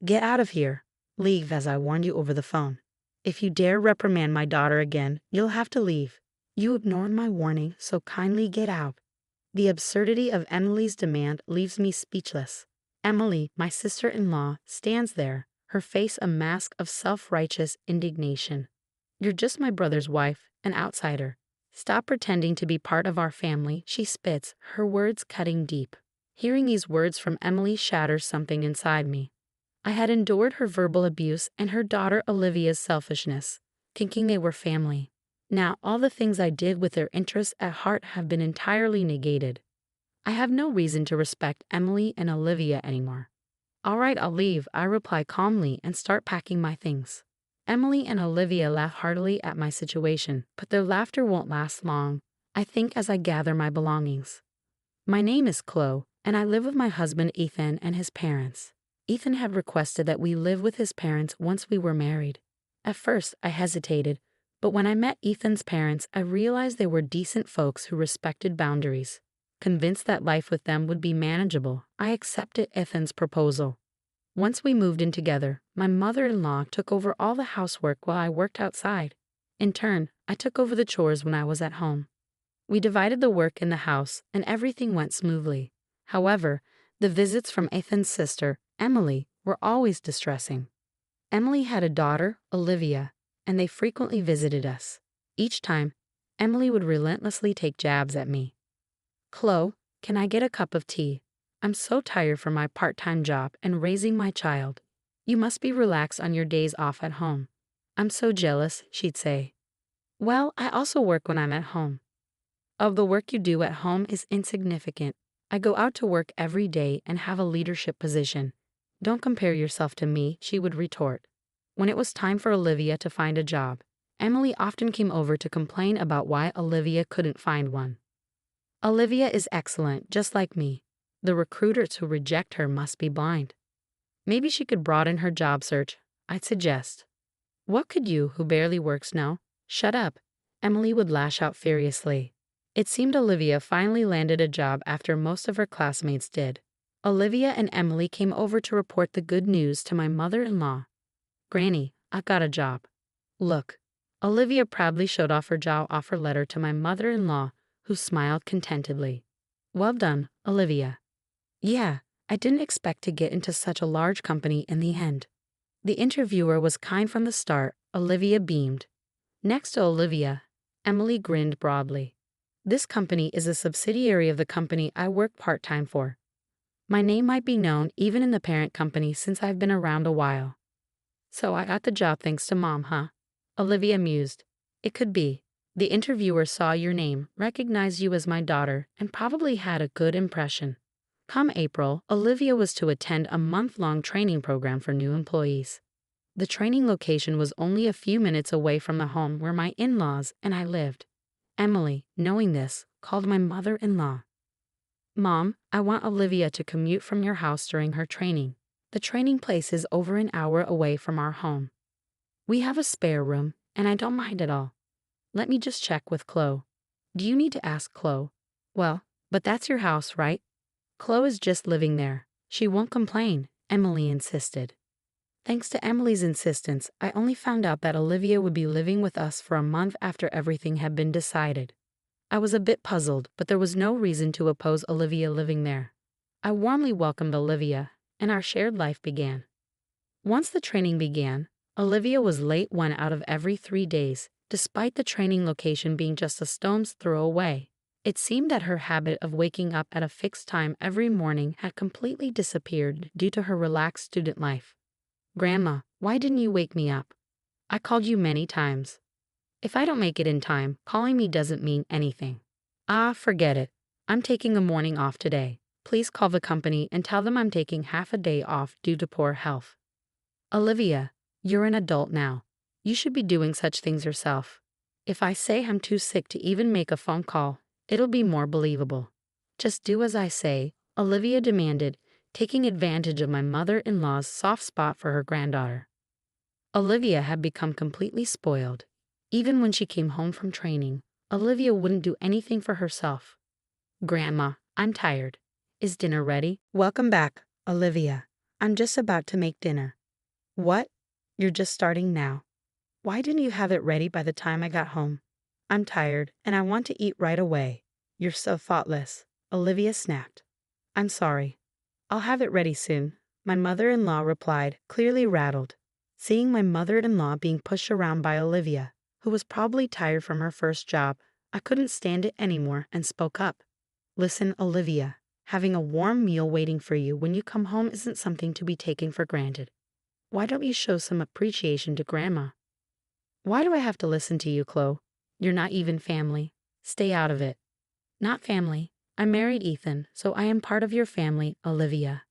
Get out of here. Leave as I warned you over the phone. If you dare reprimand my daughter again, you'll have to leave. You ignored my warning, so kindly get out. The absurdity of Emily's demand leaves me speechless. Emily, my sister-in-law, stands there, her face a mask of self-righteous indignation. You're just my brother's wife, an outsider. Stop pretending to be part of our family, she spits, her words cutting deep. Hearing these words from Emily shatters something inside me. I had endured her verbal abuse and her daughter Olivia's selfishness, thinking they were family. Now all the things I did with their interests at heart have been entirely negated. I have no reason to respect Emily and Olivia anymore. All right, I'll leave, I reply calmly and start packing my things. Emily and Olivia laugh heartily at my situation, but their laughter won't last long, I think, as I gather my belongings. My name is Chloe, and I live with my husband Ethan and his parents. Ethan had requested that we live with his parents once we were married. At first, I hesitated, but when I met Ethan's parents, I realized they were decent folks who respected boundaries. Convinced that life with them would be manageable, I accepted Ethan's proposal. Once we moved in together, my mother-in-law took over all the housework while I worked outside. In turn, I took over the chores when I was at home. We divided the work in the house, and everything went smoothly. However, the visits from Ethan's sister, Emily, were always distressing. Emily had a daughter, Olivia, and they frequently visited us. Each time, Emily would relentlessly take jabs at me. Chloe, can I get a cup of tea? I'm so tired from my part-time job and raising my child. You must be relaxed on your days off at home. I'm so jealous, she'd say. Well, I also work when I'm at home. Of the work you do at home is insignificant. I go out to work every day and have a leadership position. Don't compare yourself to me, she would retort. When it was time for Olivia to find a job, Emily often came over to complain about why Olivia couldn't find one. Olivia is excellent, just like me. The recruiters who reject her must be blind. Maybe she could broaden her job search, I'd suggest. What could you, who barely works, know? Shut up, Emily would lash out furiously. It seemed Olivia finally landed a job after most of her classmates did. Olivia and Emily came over to report the good news to my mother-in-law. Granny, I got a job. Look. Olivia proudly showed off her job offer letter to my mother-in-law, who smiled contentedly. Well done, Olivia. Yeah, I didn't expect to get into such a large company in the end. The interviewer was kind from the start, Olivia beamed. Next to Olivia, Emily grinned broadly. This company is a subsidiary of the company I work part-time for. My name might be known even in the parent company since I've been around a while. So I got the job thanks to Mom, huh? Olivia mused. It could be. The interviewer saw your name, recognized you as my daughter, and probably had a good impression. Come April, Olivia was to attend a month-long training program for new employees. The training location was only a few minutes away from the home where my in-laws and I lived. Emily, knowing this, called my mother-in-law. Mom, I want Olivia to commute from your house during her training. The training place is over an hour away from our home. We have a spare room, and I don't mind at all. Let me just check with Chloe. Do you need to ask Chloe? Well, but that's your house, right? Chloe is just living there. She won't complain, Emily insisted. Thanks to Emily's insistence, I only found out that Olivia would be living with us for a month after everything had been decided. I was a bit puzzled, but there was no reason to oppose Olivia living there. I warmly welcomed Olivia, and our shared life began. Once the training began, Olivia was late 1 out of every 3 days, despite the training location being just a stone's throw away. It seemed that her habit of waking up at a fixed time every morning had completely disappeared due to her relaxed student life. Grandma, why didn't you wake me up? I called you many times. If I don't make it in time, calling me doesn't mean anything. Ah, forget it. I'm taking a morning off today. Please call the company and tell them I'm taking half a day off due to poor health. Olivia, you're an adult now. You should be doing such things yourself. If I say I'm too sick to even make a phone call, it'll be more believable. Just do as I say, Olivia demanded, taking advantage of my mother-in-law's soft spot for her granddaughter. Olivia had become completely spoiled. Even when she came home from training, Olivia wouldn't do anything for herself. Grandma, I'm tired. Is dinner ready? Welcome back, Olivia. I'm just about to make dinner. What? You're just starting now. Why didn't you have it ready by the time I got home? I'm tired, and I want to eat right away. You're so thoughtless, Olivia snapped. I'm sorry. I'll have it ready soon, my mother-in-law replied, clearly rattled. Seeing my mother-in-law being pushed around by Olivia, who was probably tired from her first job, I couldn't stand it anymore and spoke up. Listen, Olivia, having a warm meal waiting for you when you come home isn't something to be taken for granted. Why don't you show some appreciation to Grandma? Why do I have to listen to you, Chloe? You're not even family. Stay out of it. Not family. I married Ethan, so I am part of your family, Olivia.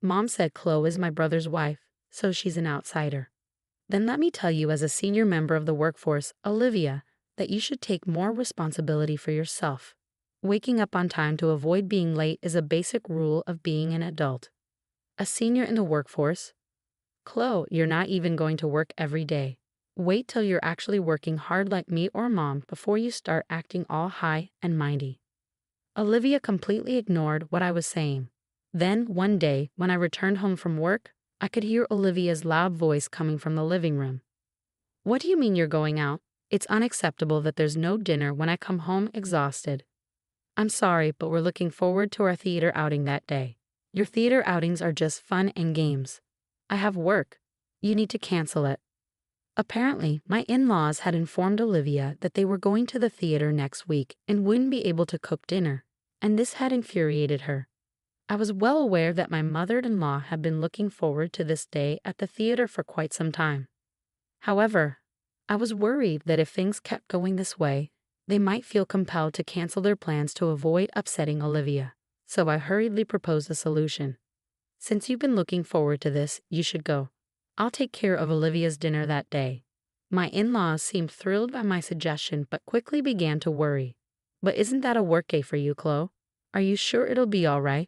Mom said Chloe is my brother's wife, so she's an outsider. Then let me tell you as a senior member of the workforce, Olivia, that you should take more responsibility for yourself. Waking up on time to avoid being late is a basic rule of being an adult. A senior in the workforce? Chloe, you're not even going to work every day. Wait till you're actually working hard like me or Mom before you start acting all high and mighty. Olivia completely ignored what I was saying. Then, one day, when I returned home from work, I could hear Olivia's loud voice coming from the living room. What do you mean you're going out? It's unacceptable that there's no dinner when I come home exhausted. I'm sorry, but we're looking forward to our theater outing that day. Your theater outings are just fun and games. I have work. You need to cancel it. Apparently, my in-laws had informed Olivia that they were going to the theater next week and wouldn't be able to cook dinner, and this had infuriated her. I was well aware that my mother-in-law had been looking forward to this day at the theater for quite some time. However, I was worried that if things kept going this way, they might feel compelled to cancel their plans to avoid upsetting Olivia, so I hurriedly proposed a solution. Since you've been looking forward to this, you should go. I'll take care of Olivia's dinner that day. My in-laws seemed thrilled by my suggestion but quickly began to worry. But isn't that a workday for you, Chloe? Are you sure it'll be all right?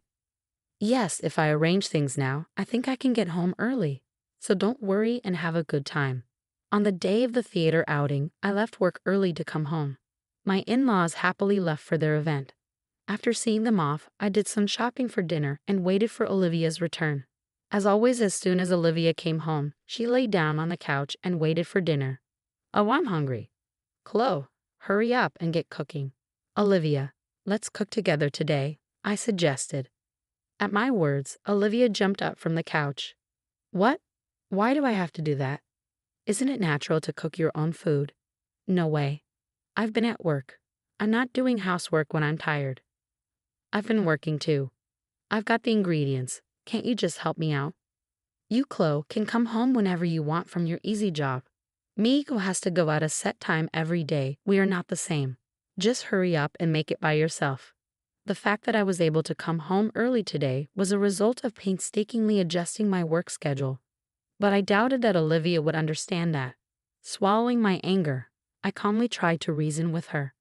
Yes, if I arrange things now, I think I can get home early. So don't worry and have a good time. On the day of the theater outing, I left work early to come home. My in-laws happily left for their event. After seeing them off, I did some shopping for dinner and waited for Olivia's return. As always, as soon as Olivia came home, she lay down on the couch and waited for dinner. Oh, I'm hungry. Chloe, hurry up and get cooking. Olivia, let's cook together today, I suggested. At my words, Olivia jumped up from the couch. What? Why do I have to do that? Isn't it natural to cook your own food? No way. I've been at work. I'm not doing housework when I'm tired. I've been working too. I've got the ingredients. Can't you just help me out? You, Chloe, can come home whenever you want from your easy job. Me, who has to go at a set time every day, we are not the same. Just hurry up and make it by yourself. The fact that I was able to come home early today was a result of painstakingly adjusting my work schedule. But I doubted that Olivia would understand that. Swallowing my anger, I calmly tried to reason with her.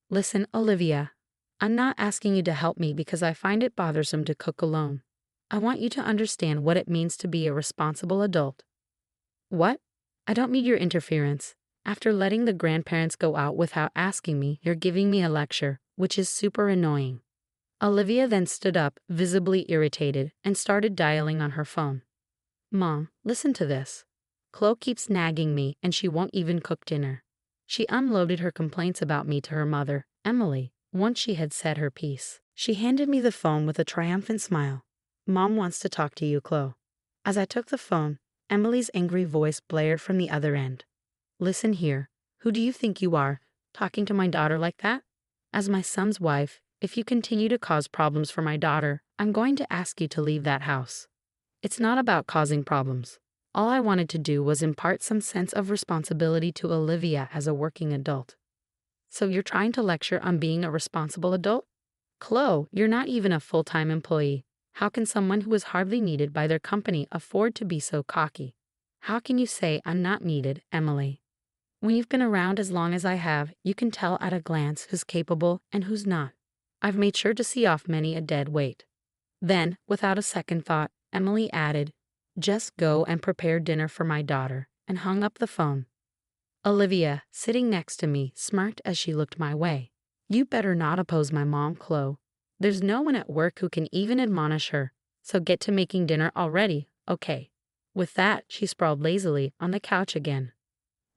Listen, Olivia, I'm not asking you to help me because I find it bothersome to cook alone. I want you to understand what it means to be a responsible adult. What? I don't need your interference. After letting the grandparents go out without asking me, you're giving me a lecture, which is super annoying. Olivia then stood up, visibly irritated, and started dialing on her phone. Mom, listen to this. Chloe keeps nagging me and she won't even cook dinner. She unloaded her complaints about me to her mother, Emily, once she had said her piece. She handed me the phone with a triumphant smile. Mom wants to talk to you, Chloe. As I took the phone, Emily's angry voice blared from the other end. Listen here, who do you think you are, talking to my daughter like that? As my son's wife, if you continue to cause problems for my daughter, I'm going to ask you to leave that house. It's not about causing problems. All I wanted to do was impart some sense of responsibility to Olivia as a working adult. So you're trying to lecture on being a responsible adult? Chloe, you're not even a full-time employee. How can someone who is hardly needed by their company afford to be so cocky? How can you say I'm not needed, Emily? When you've been around as long as I have, you can tell at a glance who's capable and who's not. I've made sure to see off many a dead weight. Then, without a second thought, Emily added, just go and prepare dinner for my daughter, and hung up the phone. Olivia, sitting next to me, smirked as she looked my way. You better not oppose my mom, Chloe. There's no one at work who can even admonish her, So get to making dinner already, okay. With that, she sprawled lazily on the couch again.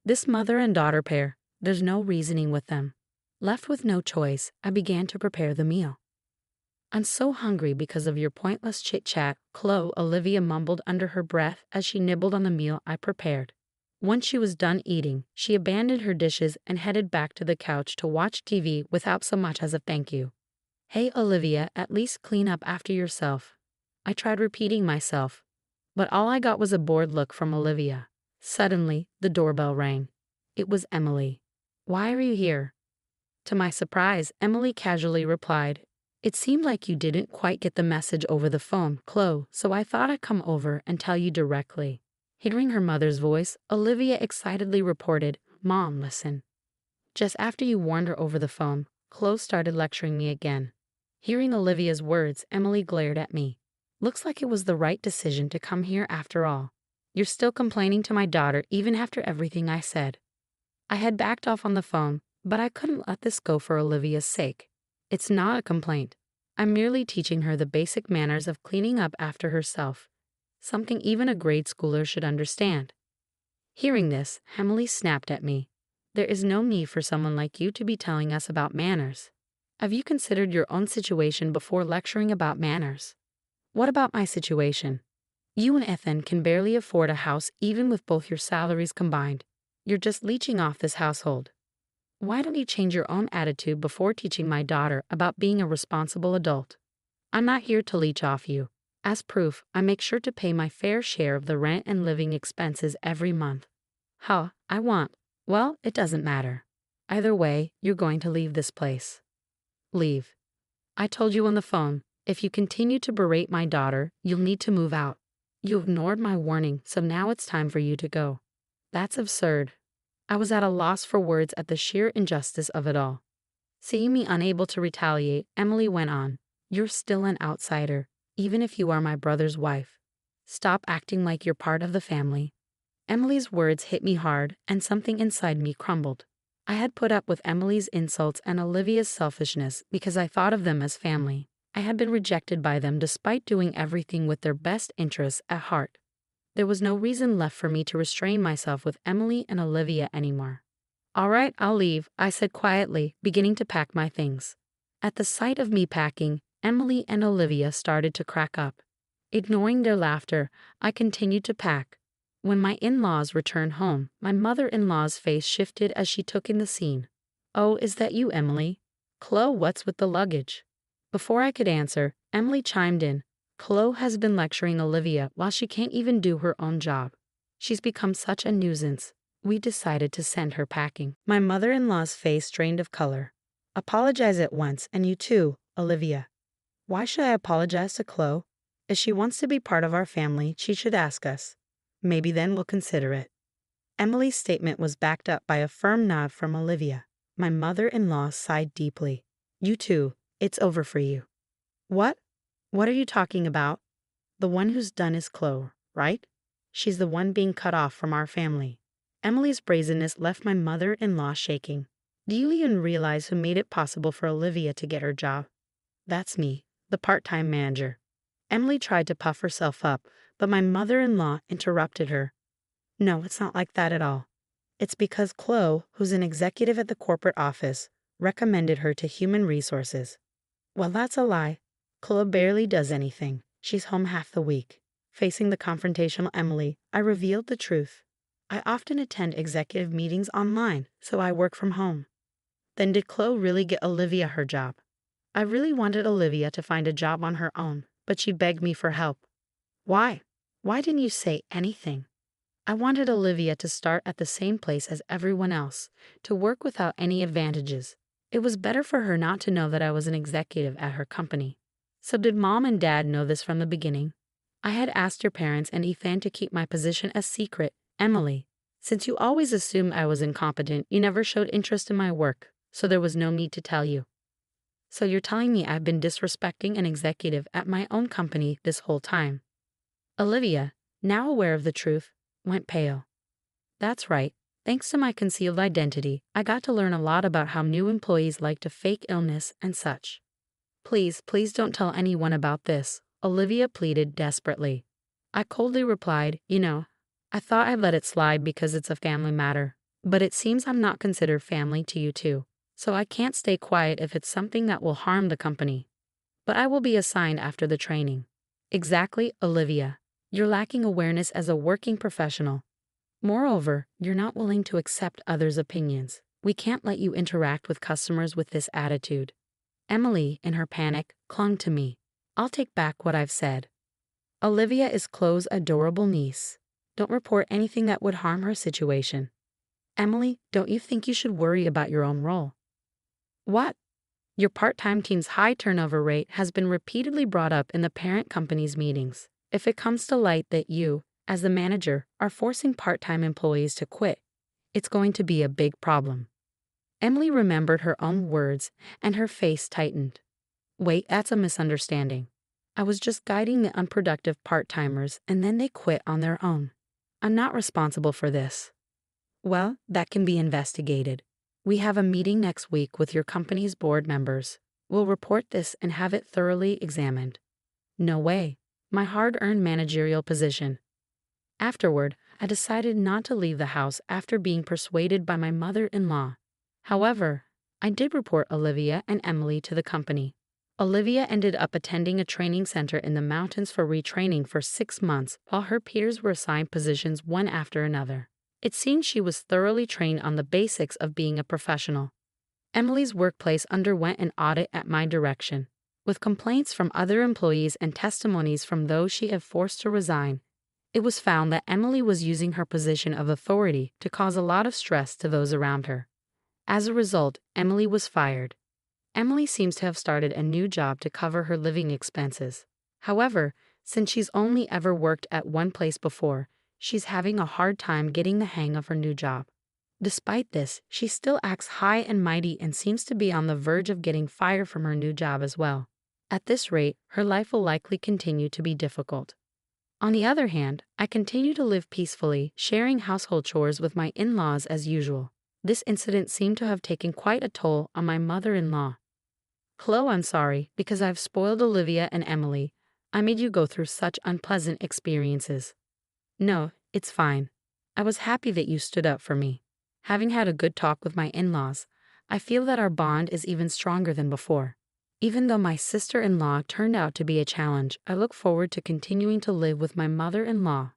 This mother and daughter pair, there's no reasoning with them. Left with no choice, I began to prepare the meal. I'm so hungry because of your pointless chit-chat, Chloe, Olivia mumbled under her breath as she nibbled on the meal I prepared. Once she was done eating, she abandoned her dishes and headed back to the couch to watch TV without so much as a thank you. Hey Olivia, at least clean up after yourself. I tried repeating myself, but all I got was a bored look from Olivia. Suddenly, the doorbell rang. It was Emily. Why are you here? To my surprise, Emily casually replied, it seemed like you didn't quite get the message over the phone, Chloe, so I thought I'd come over and tell you directly. Hearing her mother's voice, Olivia excitedly reported, Mom, listen. Just after you warned her over the phone, Chloe started lecturing me again. Hearing Olivia's words, Emily glared at me. Looks like it was the right decision to come here after all. You're still complaining to my daughter even after everything I said. I had backed off on the phone, but I couldn't let this go for Olivia's sake. It's not a complaint. I'm merely teaching her the basic manners of cleaning up after herself, something even a grade schooler should understand. Hearing this, Emily snapped at me. There is no need for someone like you to be telling us about manners. Have you considered your own situation before lecturing about manners? What about my situation? You and Ethan can barely afford a house even with both your salaries combined. You're just leeching off this household. Why don't you change your own attitude before teaching my daughter about being a responsible adult? I'm not here to leech off you. As proof, I make sure to pay my fair share of the rent and living expenses every month. I want. Well, it doesn't matter. Either way, you're going to leave this place. Leave. I told you on the phone, if you continue to berate my daughter, you'll need to move out. You ignored my warning, so now it's time for you to go. That's absurd. I was at a loss for words at the sheer injustice of it all. Seeing me unable to retaliate, Emily went on, you're still an outsider, even if you are my brother's wife. Stop acting like you're part of the family. Emily's words hit me hard, and something inside me crumbled. I had put up with Emily's insults and Olivia's selfishness because I thought of them as family. I had been rejected by them despite doing everything with their best interests at heart. There was no reason left for me to restrain myself with Emily and Olivia anymore. All right, I'll leave, I said quietly, beginning to pack my things. At the sight of me packing, Emily and Olivia started to crack up. Ignoring their laughter, I continued to pack. When my in-laws returned home, my mother-in-law's face shifted as she took in the scene. Oh, is that you, Emily? Chloe, what's with the luggage? Before I could answer, Emily chimed in. Chloe has been lecturing Olivia while she can't even do her own job. She's become such a nuisance. We decided to send her packing. My mother-in-law's face drained of color. Apologize at once, and you too, Olivia. Why should I apologize to Chloe? If she wants to be part of our family, she should ask us. Maybe then we'll consider it. Emily's statement was backed up by a firm nod from Olivia. My mother-in-law sighed deeply. You too, it's over for you. What? What are you talking about? The one who's done is Chloe, right? She's the one being cut off from our family. Emily's brazenness left my mother-in-law shaking. Do you even realize who made it possible for Olivia to get her job? That's me, the part-time manager. Emily tried to puff herself up, but my mother-in-law interrupted her. No, it's not like that at all. It's because Chloe, who's an executive at the corporate office, recommended her to human resources. Well, that's a lie. Chloe barely does anything. She's home half the week. Facing the confrontational Emily, I revealed the truth. I often attend executive meetings online, so I work from home. Then did Chloe really get Olivia her job? I really wanted Olivia to find a job on her own, but she begged me for help. Why? Why didn't you say anything? I wanted Olivia to start at the same place as everyone else, to work without any advantages. It was better for her not to know that I was an executive at her company. So did Mom and Dad know this from the beginning? I had asked your parents and Ethan to keep my position a secret. Emily, since you always assumed I was incompetent, you never showed interest in my work, so there was no need to tell you. So you're telling me I've been disrespecting an executive at my own company this whole time? Olivia, now aware of the truth, went pale. That's right. Thanks to my concealed identity, I got to learn a lot about how new employees like to fake illness and such. Please don't tell anyone about this, Olivia pleaded desperately. I coldly replied, I thought I'd let it slide because it's a family matter, but it seems I'm not considered family to you too, so I can't stay quiet if it's something that will harm the company. But I will be assigned after the training. Exactly, Olivia. You're lacking awareness as a working professional. Moreover, you're not willing to accept others' opinions. We can't let you interact with customers with this attitude. Emily, in her panic, clung to me. I'll take back what I've said. Olivia is Chloe's adorable niece. Don't report anything that would harm her situation. Emily, don't you think you should worry about your own role? What? Your part-time team's high turnover rate has been repeatedly brought up in the parent company's meetings. If it comes to light that you, as the manager, are forcing part-time employees to quit, it's going to be a big problem. Emily remembered her own words, and her face tightened. Wait, that's a misunderstanding. I was just guiding the unproductive part-timers, and then they quit on their own. I'm not responsible for this. Well, that can be investigated. We have a meeting next week with your company's board members. We'll report this and have it thoroughly examined. No way. My hard-earned managerial position. Afterward, I decided not to leave the house after being persuaded by my mother-in-law. However, I did report Olivia and Emily to the company. Olivia ended up attending a training center in the mountains for retraining for 6 months, while her peers were assigned positions one after another. It seemed she was thoroughly trained on the basics of being a professional. Emily's workplace underwent an audit at my direction. With complaints from other employees and testimonies from those she had forced to resign, it was found that Emily was using her position of authority to cause a lot of stress to those around her. As a result, Emily was fired. Emily seems to have started a new job to cover her living expenses. However, since she's only ever worked at one place before, she's having a hard time getting the hang of her new job. Despite this, she still acts high and mighty and seems to be on the verge of getting fired from her new job as well. At this rate, her life will likely continue to be difficult. On the other hand, I continue to live peacefully, sharing household chores with my in-laws as usual. This incident seemed to have taken quite a toll on my mother-in-law. Chloe, I'm sorry, because I've spoiled Olivia and Emily. I made you go through such unpleasant experiences. No, it's fine. I was happy that you stood up for me. Having had a good talk with my in-laws, I feel that our bond is even stronger than before. Even though my sister-in-law turned out to be a challenge, I look forward to continuing to live with my mother-in-law